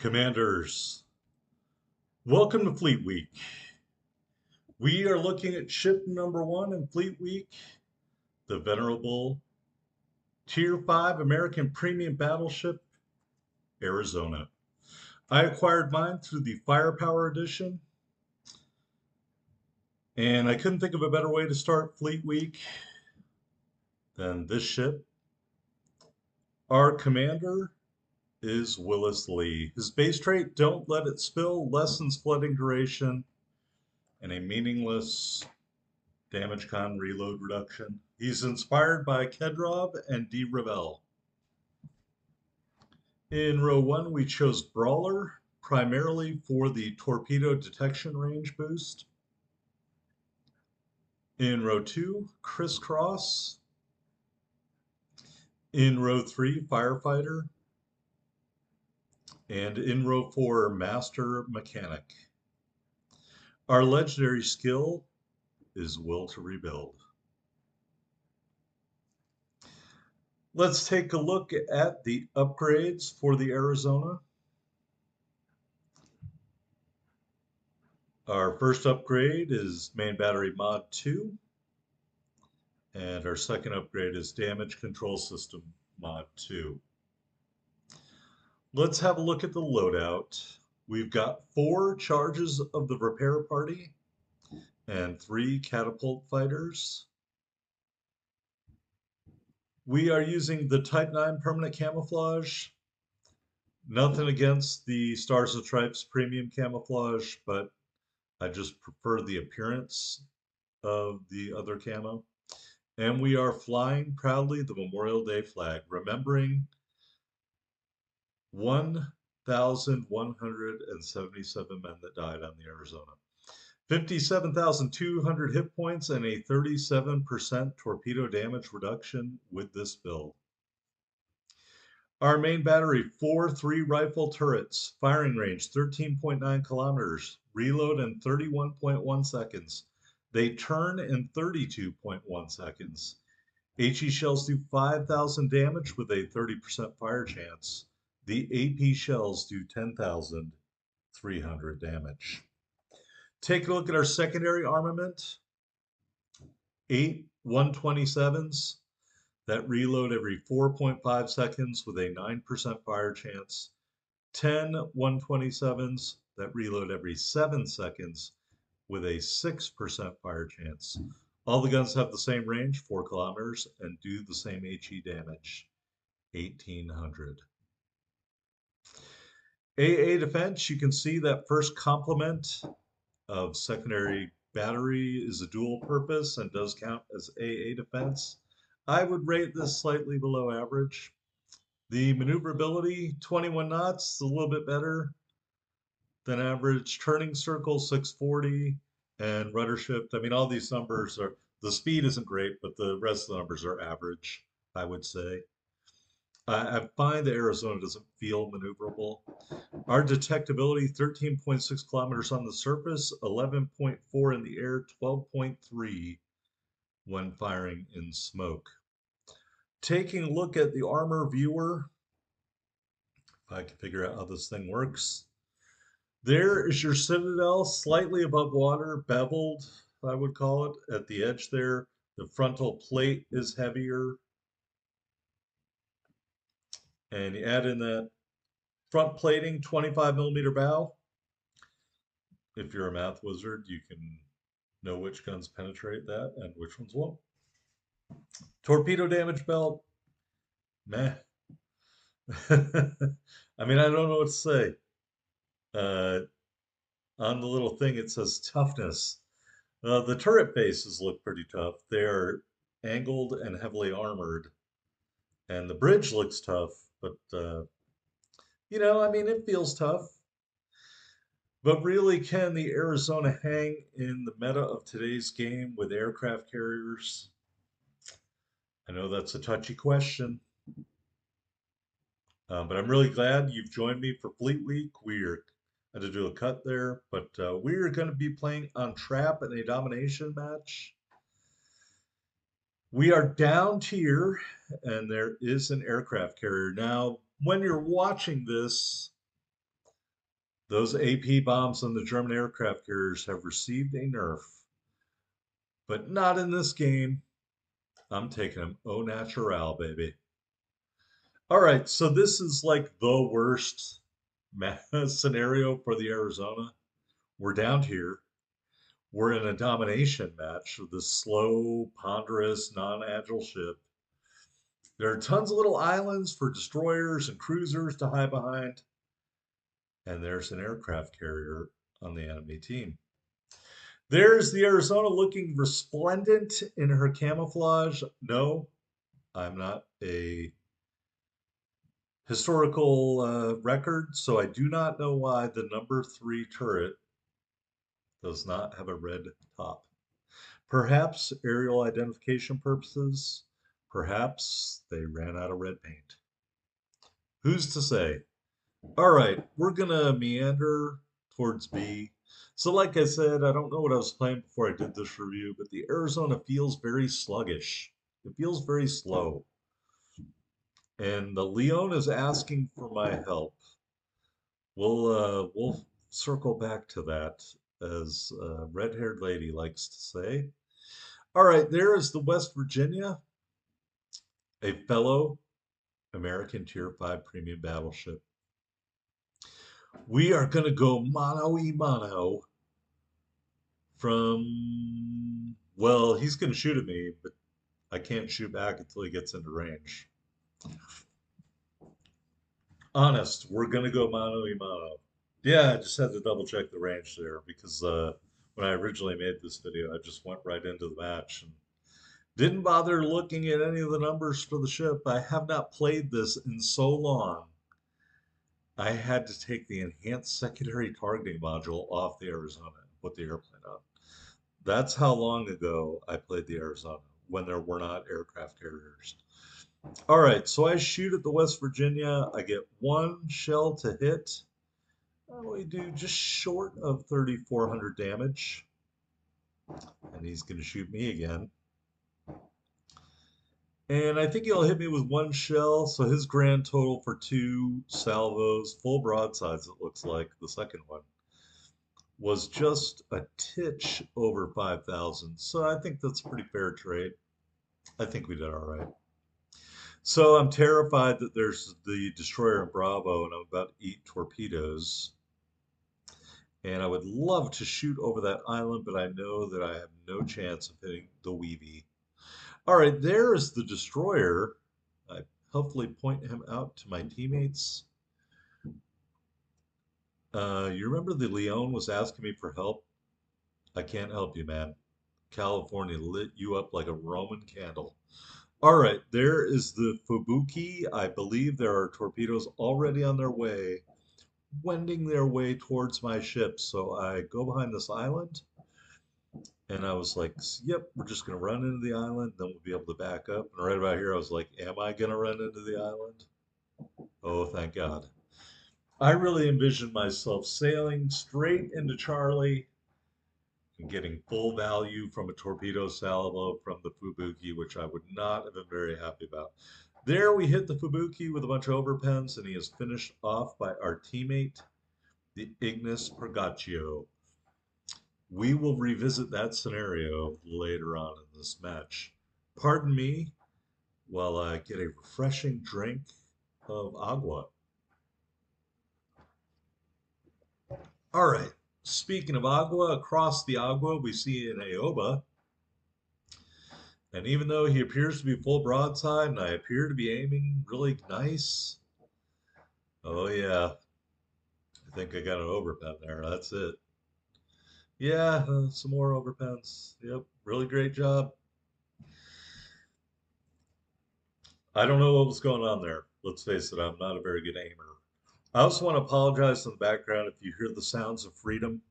Commanders, welcome to Fleet Week. We are looking at ship number 1 in Fleet Week, the venerable Tier 5 American Premium Battleship, Arizona. I acquired mine through the Firepower Edition, and I couldn't think of a better way to start Fleet Week than this ship. Our commander is Willis Lee. His base trait, don't let it spill, lessens flooding duration, and a meaningless damage con reload reduction. He's inspired by Kedrov and D. Ravel. In row 1, we chose Brawler, primarily for the torpedo detection range boost. In row 2, Crisscross. In row 3, Firefighter. And in row 4, Master Mechanic. Our legendary skill is Will to Rebuild. Let's take a look at the upgrades for the Arizona. Our first upgrade is Main Battery Mod 2, and our second upgrade is Damage Control System Mod 2. Let's have a look at the loadout. We've got 4 charges of the repair party and 3 catapult fighters. We are using the Type 9 permanent camouflage. Nothing against the Stars and Stripes premium camouflage, but I just prefer the appearance of the other camo. And we are flying proudly the Memorial Day flag, remembering 1,177 men that died on the Arizona. 57,200 hit points and a 37% torpedo damage reduction with this build. Our main battery, 4 3 rifle turrets, firing range 13.9 kilometers, reload in 31.1 seconds. They turn in 32.1 seconds. HE shells do 5,000 damage with a 30% fire chance. The AP shells do 10,300 damage. Take a look at our secondary armament. 8 127s that reload every 4.5 seconds with a 9% fire chance. 10 127s that reload every 7 seconds with a 6% fire chance. All the guns have the same range, 4 kilometers, and do the same HE damage, 1,800. AA defense, you can see that first complement of secondary battery is a dual purpose and does count as AA defense. I would rate this slightly below average. The maneuverability, 21 knots, a little bit better than average. Turning circle, 640, and rudder shift. I mean, all these numbers are, the speed isn't great, but the rest of the numbers are average, I would say. I find the Arizona doesn't feel maneuverable. Our detectability, 13.6 kilometers on the surface, 11.4 in the air, 12.3 when firing in smoke. Taking a look at the armor viewer, if I can figure out how this thing works. There is your citadel, slightly above water, beveled, I would call it, at the edge there. The frontal plate is heavier. And you add in that front plating, 25 millimeter bow. If you're a math wizard, you can know which guns penetrate that and which ones won't. Torpedo damage belt, meh. I mean, I don't know what to say. On the little thing, it says toughness. The turret faces look pretty tough. They're angled and heavily armored. And the bridge looks tough, but, you know, I mean, it feels tough. But really, can the Arizona hang in the meta of today's game with aircraft carriers? I know that's a touchy question. But I'm really glad you've joined me for Fleet Week. We're going to do a cut there, but we're going to be playing on Trap in a domination match. We are down tier, and there is an aircraft carrier. Now, when you're watching this, Those AP bombs on the German aircraft carriers have received a nerf, but not in this game. I'm taking them au natural, baby. All right, so this is like the worst scenario for the Arizona. We're down here. We're in a domination match with this slow, ponderous, non-agile ship. There are tons of little islands for destroyers and cruisers to hide behind, and there's an aircraft carrier on the enemy team. There's the Arizona looking resplendent in her camouflage. No, I'm not a historical record, so I do not know why the number 3 turret does not have a red top. Perhaps aerial identification purposes. Perhaps they ran out of red paint. Who's to say? All right, we're gonna meander towards B. So, like I said, I don't know what I was playing before I did this review, but the Arizona feels very sluggish. It feels very slow. And the Leon is asking for my help. We'll circle back to that, as red-haired lady likes to say. All right, there is the West Virginia, a fellow American Tier 5 premium battleship. We are going to go mano a mano from, well, he's going to shoot at me, but I can't shoot back until he gets into range. Honest, we're going to go mano a mano. Yeah, I just had to double check the range there because when I originally made this video, I just went right into the match and didn't bother looking at any of the numbers for the ship. I have not played this in so long. I had to take the enhanced secondary targeting module off the Arizona and put the airplane on. That's how long ago I played the Arizona, when there were not aircraft carriers. All right, so I shoot at the West Virginia. I get 1 shell to hit. We do just short of 3,400 damage. And he's going to shoot me again. And I think he'll hit me with 1 shell. So his grand total for 2 salvos, full broadsides, it looks like, the second one, was just a titch over 5,000. So I think that's a pretty fair trade. I think we did all right. So I'm terrified that there's the destroyer in Bravo and I'm about to eat torpedoes. And I would love to shoot over that island, but I know that I have no chance of hitting the Weavy. All right, there is the destroyer. I hopefully point him out to my teammates. You remember the Leon was asking me for help? I can't help you, man. California lit you up like a Roman candle. All right, there is the Fubuki. I believe there are torpedoes already on their way, wending their way towards my ship. So I go behind this island, and I was like, yep, we're just going to run into the island, then we'll be able to back up. And right about here, I was like, am I going to run into the island? Oh, thank God. I really envisioned myself sailing straight into Charlie and getting full value from a torpedo salvo from the Fubuki, which I would not have been very happy about. There we hit the Fubuki with a bunch of overpens, and he is finished off by our teammate, the Ignis Purgaccio. We will revisit that scenario later on in this match. Pardon me while I get a refreshing drink of agua. All right. Speaking of agua, across the agua, we see an Aoba. And even though he appears to be full broadside and I appear to be aiming really nice, oh yeah, I think I got an overpen there. That's it. Yeah, some more overpens. Yep, really great job. I don't know what was going on there. Let's face it, I'm not a very good aimer. I also want to apologize in the background if you hear the sounds of freedom.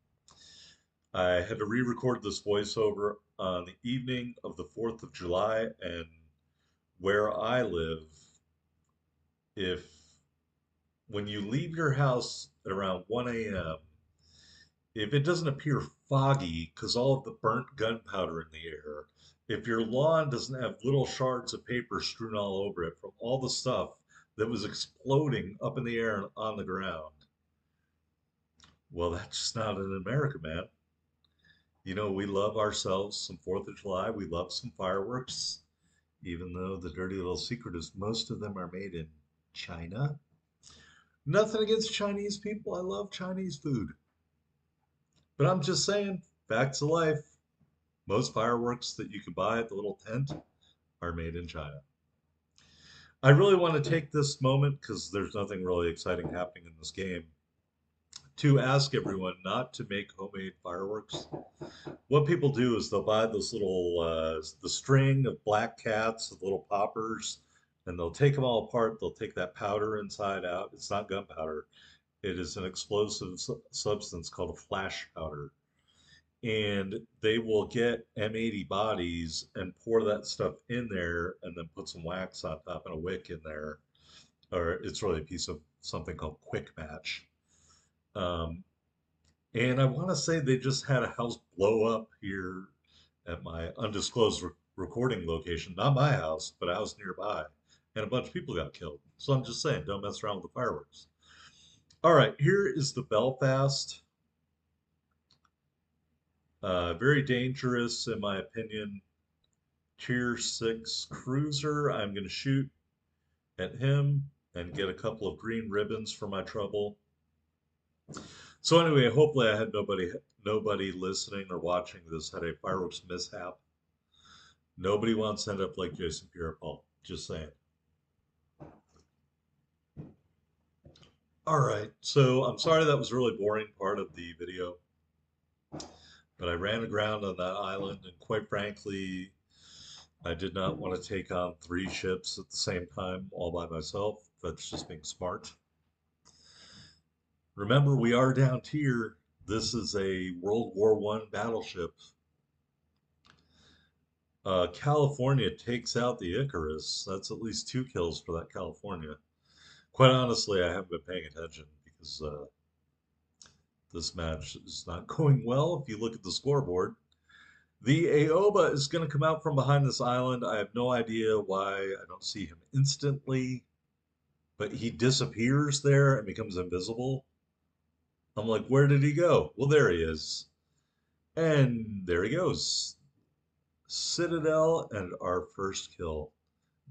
I had to re-record this voiceover on the evening of the 4th of July, and where I live, if when you leave your house at around 1 a.m., if it doesn't appear foggy because all of the burnt gunpowder in the air, if your lawn doesn't have little shards of paper strewn all over it from all the stuff that was exploding up in the air and on the ground, Well, that's just not in America, man. You know, we love ourselves some 4th of July. We love some fireworks, even though the dirty little secret is most of them are made in China. Nothing against Chinese people. I love Chinese food. But I'm just saying, facts of life. Most fireworks that you can buy at the little tent are made in China. I really want to take this moment because there's nothing really exciting happening in this game to ask everyone not to make homemade fireworks. What people do is they'll buy this little the string of black cats, the little poppers, and they'll take them all apart. They'll take that powder inside out. It's not gunpowder. It is an explosive substance called a flash powder. And they will get M80 bodies and pour that stuff in there and then put some wax on top and a wick in there. Or it's really a piece of something called quick match. Um, and I want to say they just had a house blow up here at my undisclosed recording location. Not my house, but a house nearby. And a bunch of people got killed. So I'm just saying, don't mess around with the fireworks. All right, here is the Belfast. Very dangerous, in my opinion. Tier 6 cruiser. I'm going to shoot at him and get a couple of green ribbons for my trouble. So anyway, hopefully I had nobody listening or watching this had a fireworks mishap. Nobody wants to end up like Jason Pierre-Paul. Just saying. All right, so I'm sorry that was a really boring part of the video, but I ran aground on that island, and quite frankly, I did not want to take on 3 ships at the same time all by myself. That's just being smart. Remember, we are down tier. This is a World War I battleship. California takes out the Icarus. That's at least 2 kills for that California. Quite honestly, I haven't been paying attention because this match is not going well. If you look at the scoreboard, the Aoba is going to come out from behind this island. I have no idea why I don't see him instantly, but he disappears there and becomes invisible. I'm like, where did he go? Well, there he is. And there he goes. Citadel and our first kill.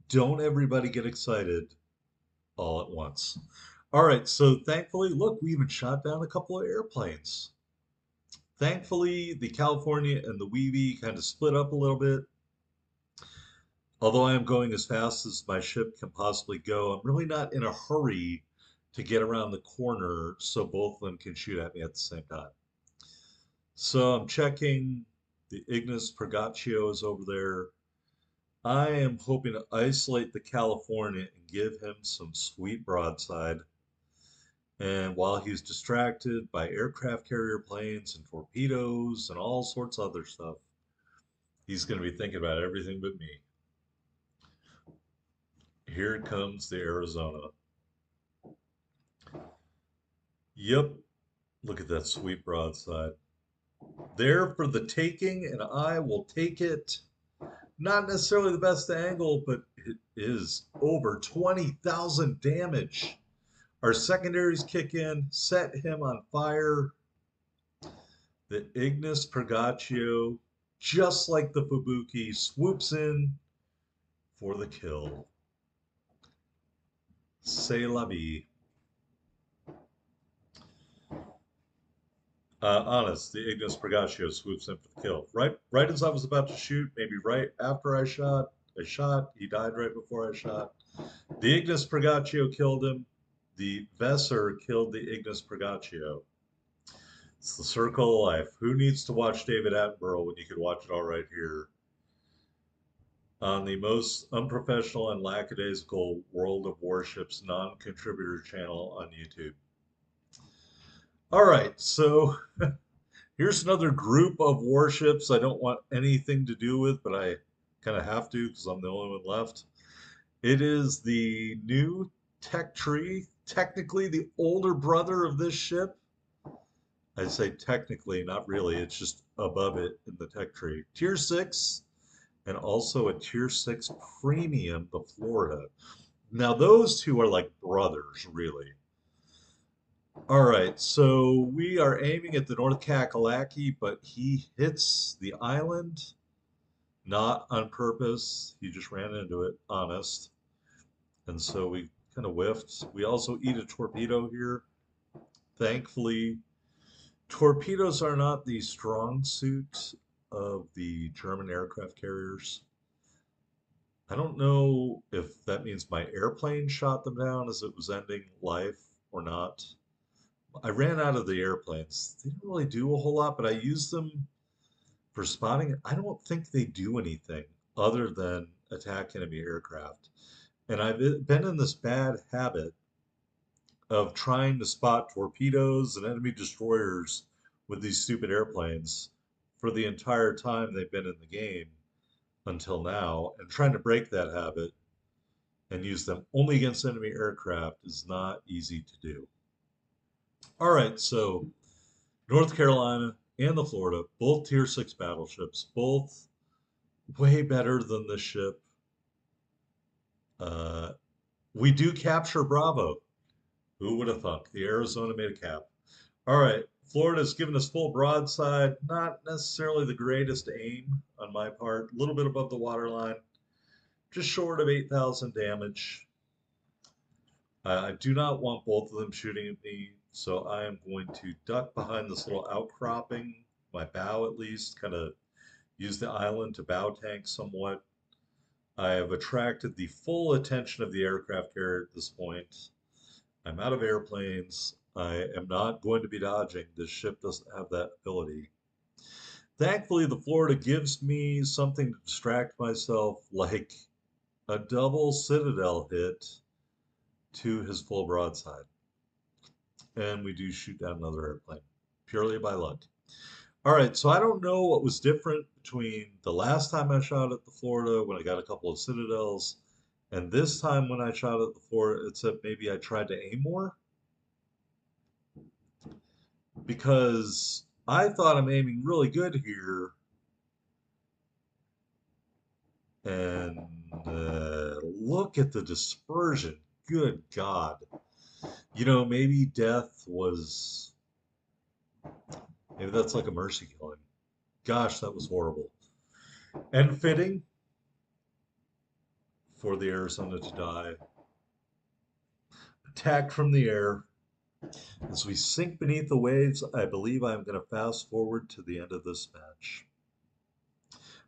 Don't everybody get excited all at once. All right, so thankfully, look, we even shot down a couple of airplanes. Thankfully, the California and the Weeby kind of split up a little bit. Although I am going as fast as my ship can possibly go, I'm really not in a hurry to get around the corner so both of them can shoot at me at the same time. So I'm checking. The Ignis Purgatio is over there. I am hoping to isolate the California and give him some sweet broadside. And while he's distracted by aircraft carrier planes and torpedoes and all sorts of other stuff, he's going to be thinking about everything but me. Here comes the Arizona. Yep, look at that sweet broadside. There for the taking, and I will take it. Not necessarily the best angle, but it is over 20,000 damage. Our secondaries kick in, set him on fire. The Ignis Purgatio, just like the Fubuki, swoops in for the kill. C'est la vie. Honest, the Ignis Purgatio swoops in for the kill. Right as I was about to shoot, maybe right after I shot, he died right before I shot. The Ignis Purgatio killed him. The Vesser killed the Ignis Purgatio. It's the circle of life. Who needs to watch David Attenborough when you could watch it all right here on the most unprofessional and lackadaisical World of Warships non-contributor channel on YouTube? All right, so here's another group of warships I don't want anything to do with, but I kind of have to because I'm the only one left. It is the new tech tree, technically the older brother of this ship. I say technically, not really. It's just above it in the tech tree. Tier 6 and also a Tier 6 Premium, the Florida. Now, those two are like brothers, really. All right, so we are aiming at the North Kakalaki, but he hits the island, not on purpose. He just ran into it, honest. And so we kind of whiffed. We also eat a torpedo here. Thankfully, torpedoes are not the strong suit of the German aircraft carriers. I don't know if that means my airplane shot them down as it was ending life or not. I ran out of the airplanes. They didn't really do a whole lot, but I used them for spotting. I don't think they do anything other than attack enemy aircraft. And I've been in this bad habit of trying to spot torpedoes and enemy destroyers with these stupid airplanes for the entire time they've been in the game until now, and trying to break that habit and use them only against enemy aircraft is not easy to do. All right, so North Carolina and the Florida, both Tier 6 battleships, both way better than this ship. Uh, we do capture Bravo. Who would have thunk? The Arizona made a cap. All right, Florida's given us full broadside. Not necessarily the greatest aim on my part. A little bit above the waterline. Just short of 8,000 damage. I do not want both of them shooting at me, so I am going to duck behind this little outcropping, my bow at least, kind of use the island to bow tank somewhat. I have attracted the full attention of the aircraft carrier at this point. I'm out of airplanes. I am not going to be dodging. This ship doesn't have that ability. Thankfully, the Florida gives me something to distract myself, like a double Citadel hit to his full broadside. And we do shoot down another airplane, purely by luck. All right, so I don't know what was different between the last time I shot at the Florida when I got a couple of Citadels and this time when I shot at the Florida, except maybe I tried to aim more because I thought I'm aiming really good here. And look at the dispersion. Good God. You know, maybe death was, maybe that's like a mercy killing. Gosh, that was horrible. And fitting for the Arizona to die. Attacked from the air. As we sink beneath the waves, I believe I'm going to fast forward to the end of this match.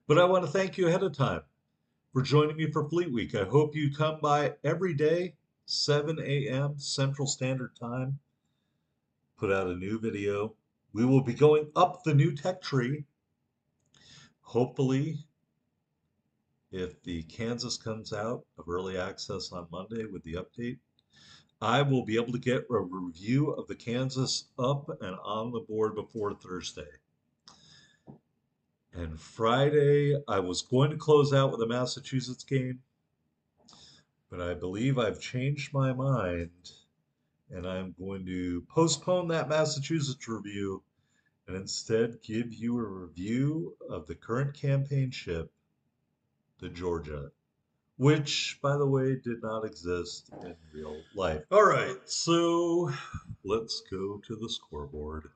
But I want to thank you ahead of time for joining me for Fleet Week. I hope you come by every day, 7 a.m. Central Standard Time. Put out a new video. We will be going up the new tech tree. Hopefully, if the Kansas comes out of early access on Monday with the update, I will be able to get a review of the Kansas up and on the board before Thursday. And Friday, I was going to close out with a Massachusetts game, but I believe I've changed my mind, and I'm going to postpone that Massachusetts review and instead give you a review of the current campaign ship, the Georgia, which, by the way, did not exist in real life. All right, so let's go to the scoreboard.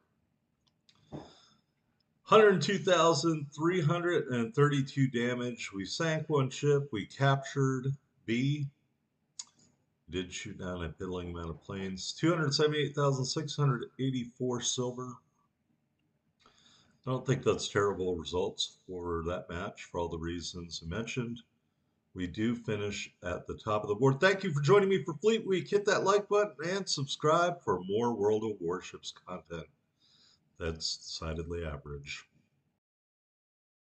102,332 damage. We sank one ship. We captured B. Did shoot down a piddling amount of planes. 278,684 silver. I don't think that's terrible results for that match for all the reasons I mentioned. We do finish at the top of the board. Thank you for joining me for Fleet Week. Hit that like button and subscribe for more World of Warships content. That's decidedly average.